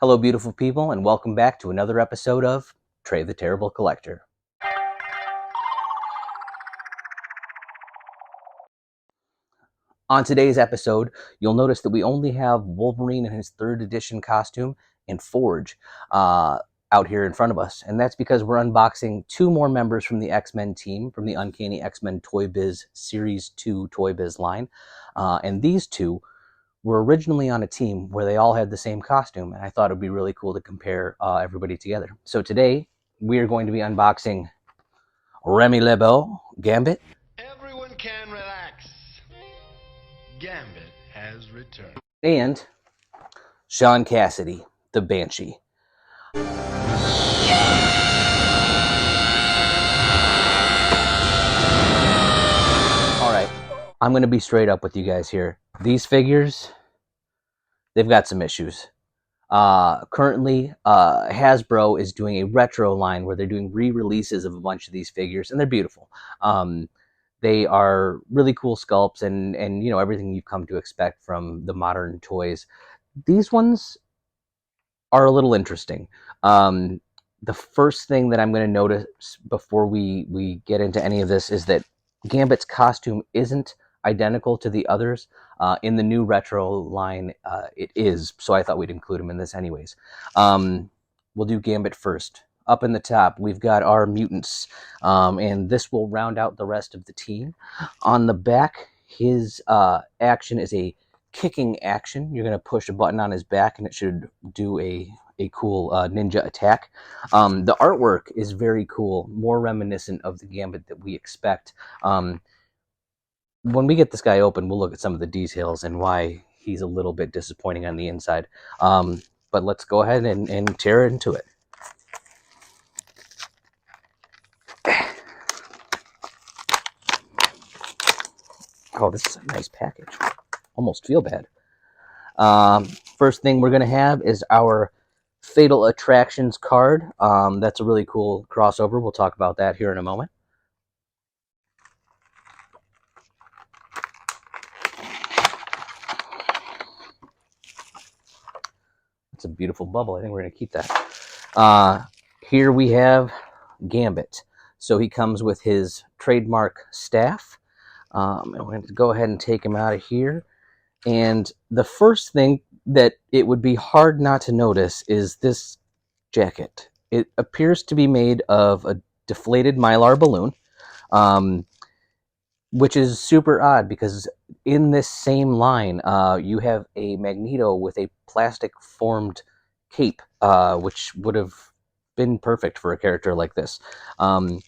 Hello, beautiful people, and welcome back to another episode of Trey the Terrible Collector. On today's episode, you'll notice that we only have Wolverine in his 3rd edition costume and Forge out here in front of us. And that's because we're unboxing 2 more members from the X-Men team, from the Uncanny X-Men Toybiz Series 2 Toybiz line. And these 2 were originally on a team where they all had the same costume, and I thought it would be really cool to compare everybody together. So today, we are going to be unboxing Remy LeBeau, Gambit. Everyone can relax. Gambit has returned. And Sean Cassidy, the Banshee. All right, I'm going to be straight up with you guys here. These figures, they've got some issues. Currently, Hasbro is doing a retro line where they're doing re-releases of a bunch of these figures, and they're beautiful. They are really cool sculpts and you know, everything you've come to expect from the modern toys. These ones are a little interesting. The first thing that I'm going to notice before we get into any of this is that Gambit's costume isn't identical to the others. In the new retro line, it is, so I thought we'd include him in this anyways. We'll do Gambit first. Up in the top, we've got our mutants, and this will round out the rest of the team. On the back, his action is a kicking action. You're going to push a button on his back, and it should do a cool ninja attack. The artwork is very cool, more reminiscent of the Gambit that we expect. When we get this guy open, we'll look at some of the details and why he's a little bit disappointing on the inside. But let's go ahead and tear into it. Oh, this is a nice package. Almost feel bad. First thing we're going to have is our Fatal Attractions card. That's a really cool crossover. We'll talk about that here in a moment. It's a beautiful bubble. I think we're going to keep that. Here we have Gambit. So he comes with his trademark staff. And we're going to go ahead and take him out of here. And the first thing that it would be hard not to notice is this jacket. It appears to be made of a deflated Mylar balloon, which is super odd because in this same line, you have a Magneto with a plastic formed cape, which would have been perfect for a character like this. I'm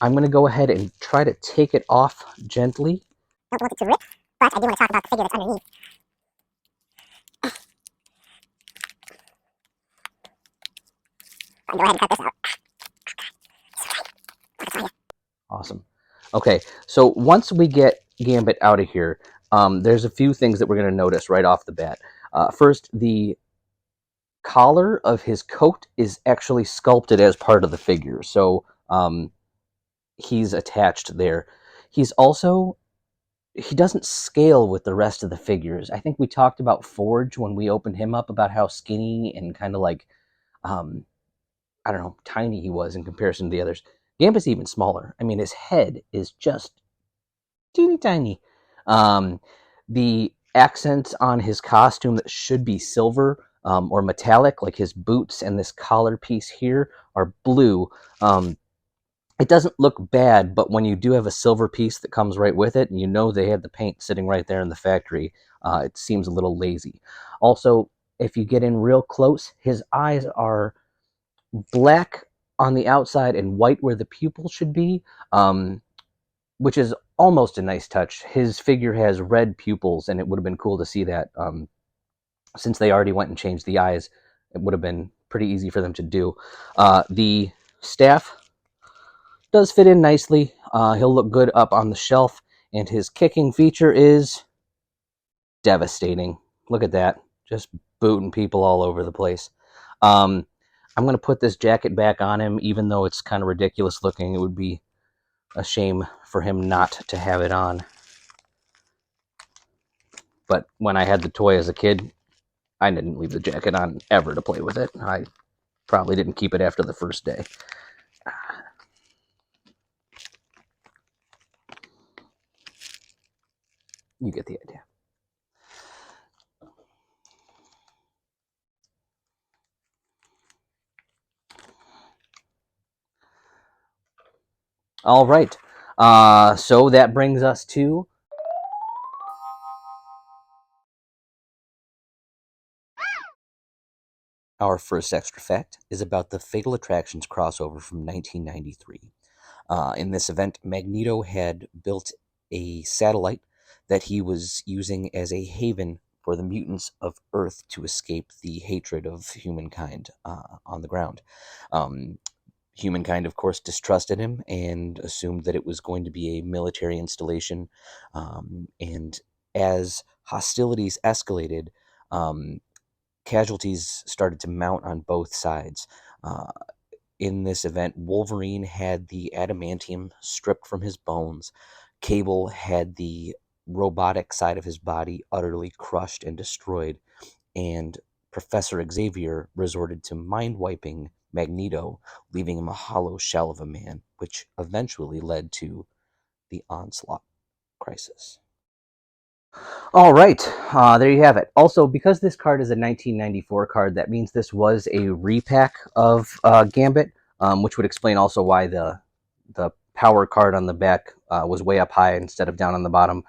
going to go ahead and try to take it off gently. Don't want it to rip, but I do want to talk about the figure that's underneath. Go ahead and cut this out. Awesome. Okay, so once we get Gambit out of here, there's a few things that we're going to notice right off the bat. First, the collar of his coat is actually sculpted as part of the figure, so he's attached there. He's also, he doesn't scale with the rest of the figures. I think we talked about Forge when we opened him up, about how skinny and kind of like, I don't know, tiny he was in comparison to the others. Gambit's even smaller. I mean, his head is just teeny tiny. The accents on his costume that should be silver or metallic, like his boots and this collar piece here, are blue. It doesn't look bad, but when you do have a silver piece that comes right with it, and you know they had the paint sitting right there in the factory, it seems a little lazy. Also, if you get in real close, his eyes are black on the outside and white where the pupil should be, which is almost a nice touch. His figure has red pupils, and it would have been cool to see that. Since they already went and changed the eyes, it would have been pretty easy for them to do. The staff does fit in nicely. He'll look good up on the shelf, and his kicking feature is devastating. Look at that. Just booting people all over the place. I'm going to put this jacket back on him, even though it's kind of ridiculous looking. It would be a shame for him not to have it on. But when I had the toy as a kid, I didn't leave the jacket on ever to play with it. I probably didn't keep it after the first day. You get the idea. All right. So that brings us to our first extra fact is about the Fatal Attractions crossover from 1993. In this event, Magneto had built a satellite that he was using as a haven for the mutants of Earth to escape the hatred of humankind on the ground. Um, Humankind, of course, distrusted him and assumed that it was going to be a military installation. And as hostilities escalated, um, casualties started to mount on both sides. Uh, in this event, Wolverine had the adamantium stripped from his bones. Cable had the robotic side of his body utterly crushed and destroyed. And Professor Xavier resorted to mind wiping Magneto, leaving him a hollow shell of a man, which eventually led to the Onslaught crisis. All right, there you have it. Also, because this card is a 1994 card, that means this was a repack of Gambit, which would explain also why the power card on the back was way up high instead of down on the bottom.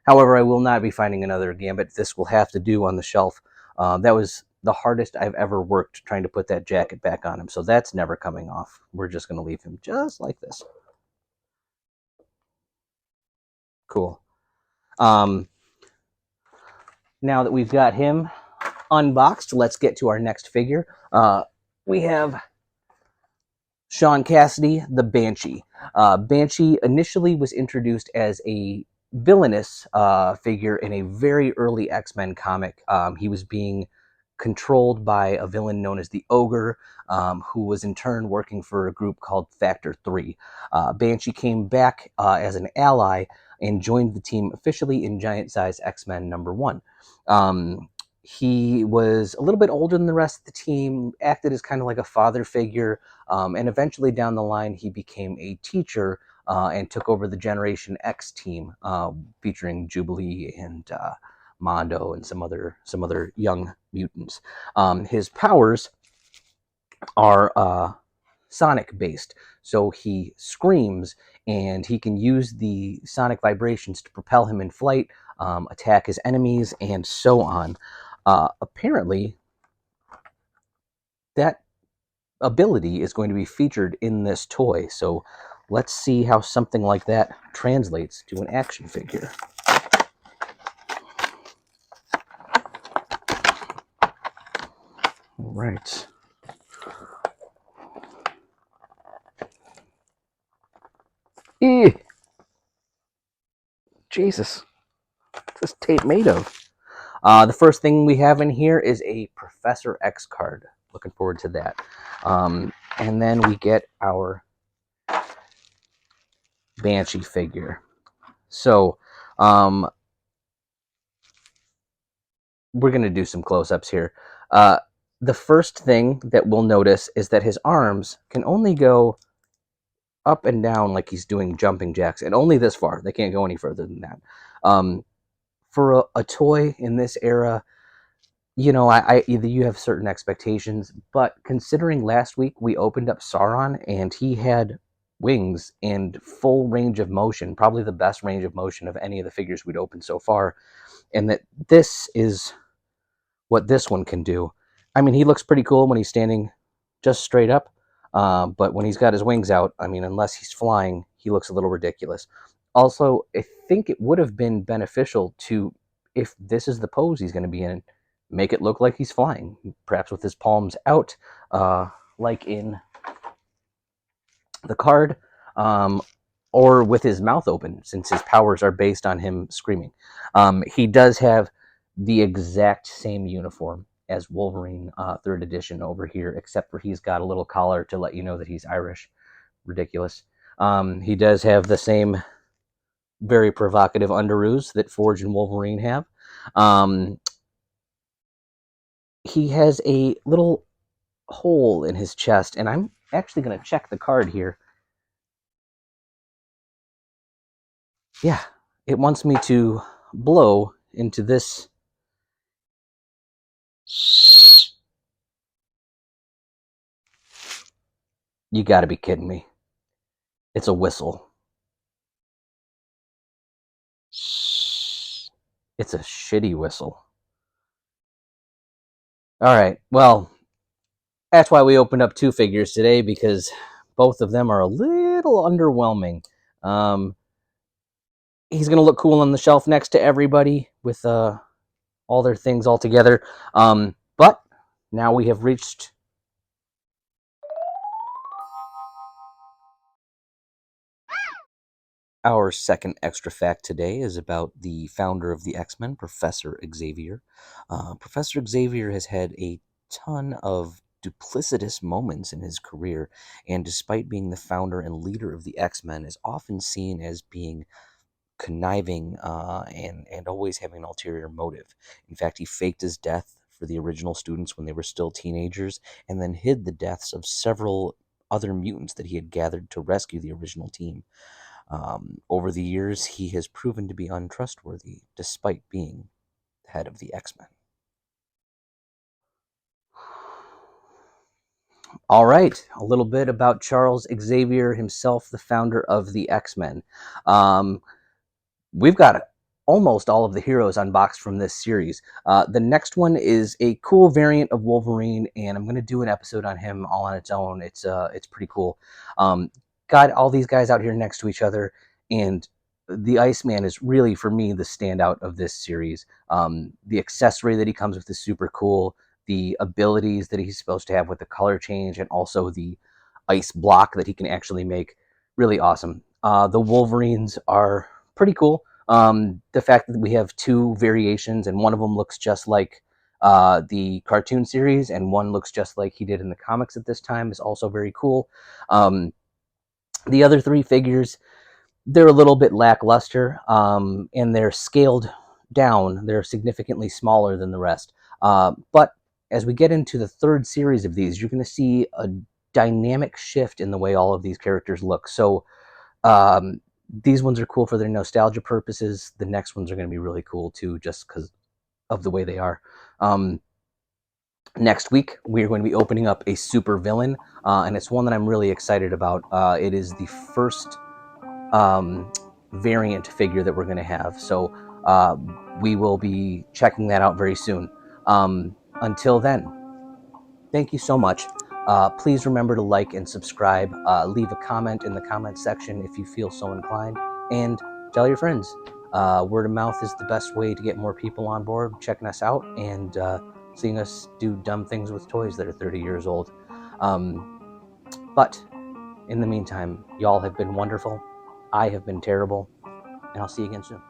However, I will not be finding another Gambit. This will have to do on the shelf. That was the hardest I've ever worked trying to put that jacket back on him, so that's never coming off. We're just going to leave him just like this. Cool. Now that we've got him unboxed, let's get to our next figure. We have Sean Cassidy, the Banshee. Banshee initially was introduced as a villainous figure in a very early X-Men comic. He was being controlled by a villain known as the Ogre, who was in turn working for a group called Factor 3. Banshee came back as an ally and joined the team officially in Giant Size X-Men #1. He was a little bit older than the rest of the team, acted as kind of like a father figure, and eventually down the line, he became a teacher and took over the Generation X team, featuring Jubilee and Mondo and some other young mutants. His powers are sonic based, so he screams and he can use the sonic vibrations to propel him in flight, attack his enemies, and so on. Apparently, that ability is going to be featured in this toy, so let's see how something like that translates to an action figure. All right. Eeh. Jesus, what's this tape made of? The first thing we have in here is a Professor X card. Looking forward to that. And then we get our Banshee figure. So, we're going to do some close-ups here. The first thing that we'll notice is that his arms can only go up and down like he's doing jumping jacks, and only this far. They can't go any further than that. For a toy in this era, you know, you have certain expectations, but considering last week we opened up Sauron and he had wings and full range of motion, probably the best range of motion of any of the figures we'd opened so far, and that this is what this one can do. I mean, he looks pretty cool when he's standing just straight up, but when he's got his wings out, I mean, unless he's flying, he looks a little ridiculous. Also, I think it would have been beneficial to, if this is the pose he's going to be in, make it look like he's flying, perhaps with his palms out, like in the card, or with his mouth open, since his powers are based on him screaming. He does have the exact same uniform as Wolverine 3rd edition over here, except for he's got a little collar to let you know that he's Irish. Ridiculous. He does have the same very provocative underoos that Forge and Wolverine have. he has a little hole in his chest, and I'm actually going to check the card here. Yeah, it wants me to blow into this. You got to be kidding me. It's a whistle. It's a shitty whistle. All right, well, that's why we opened up two figures today, because both of them are a little underwhelming. He's going to look cool on the shelf next to everybody with all their things all together. But now we have reached our second extra fact today is about the founder of the X-Men, Professor Xavier. Professor Xavier has had a ton of duplicitous moments in his career, and despite being the founder and leader of the X-Men, is often seen as being conniving and always having an ulterior motive. In fact, he faked his death for the original students when they were still teenagers, and then hid the deaths of several other mutants that he had gathered to rescue the original team. Over the years, he has proven to be untrustworthy, despite being the head of the X-Men. All right, a little bit about Charles Xavier himself, the founder of the X-Men. We've got almost all of the heroes unboxed from this series. The next one is a cool variant of Wolverine, and I'm going to do an episode on him all on its own. It's pretty cool. Got all these guys out here next to each other, and the Iceman is really, for me, the standout of this series. The accessory that he comes with is super cool. The abilities that he's supposed to have with the color change, and also the ice block that he can actually make, really awesome. The Wolverines are pretty cool. The fact that we have two variations, and one of them looks just like the cartoon series, and one looks just like he did in the comics at this time, is also very cool. The other three figures, they're a little bit lackluster, and they're scaled down. They're significantly smaller than the rest. But as we get into the third series of these, you're going to see a dynamic shift in the way all of these characters look. So these ones are cool for their nostalgia purposes. The next ones are going to be really cool too, just because of the way they are. Next week, we are going to be opening up a super villain, and it's one that I'm really excited about. It is the first variant figure that we're going to have. So we will be checking that out very soon. Until then, thank you so much. Please remember to like and subscribe. Leave a comment in the comment section if you feel so inclined, and tell your friends. Word of mouth is the best way to get more people on board checking us out and seeing us do dumb things with toys that are 30 years old. But in the meantime, y'all have been wonderful. I have been terrible, and I'll see you again soon.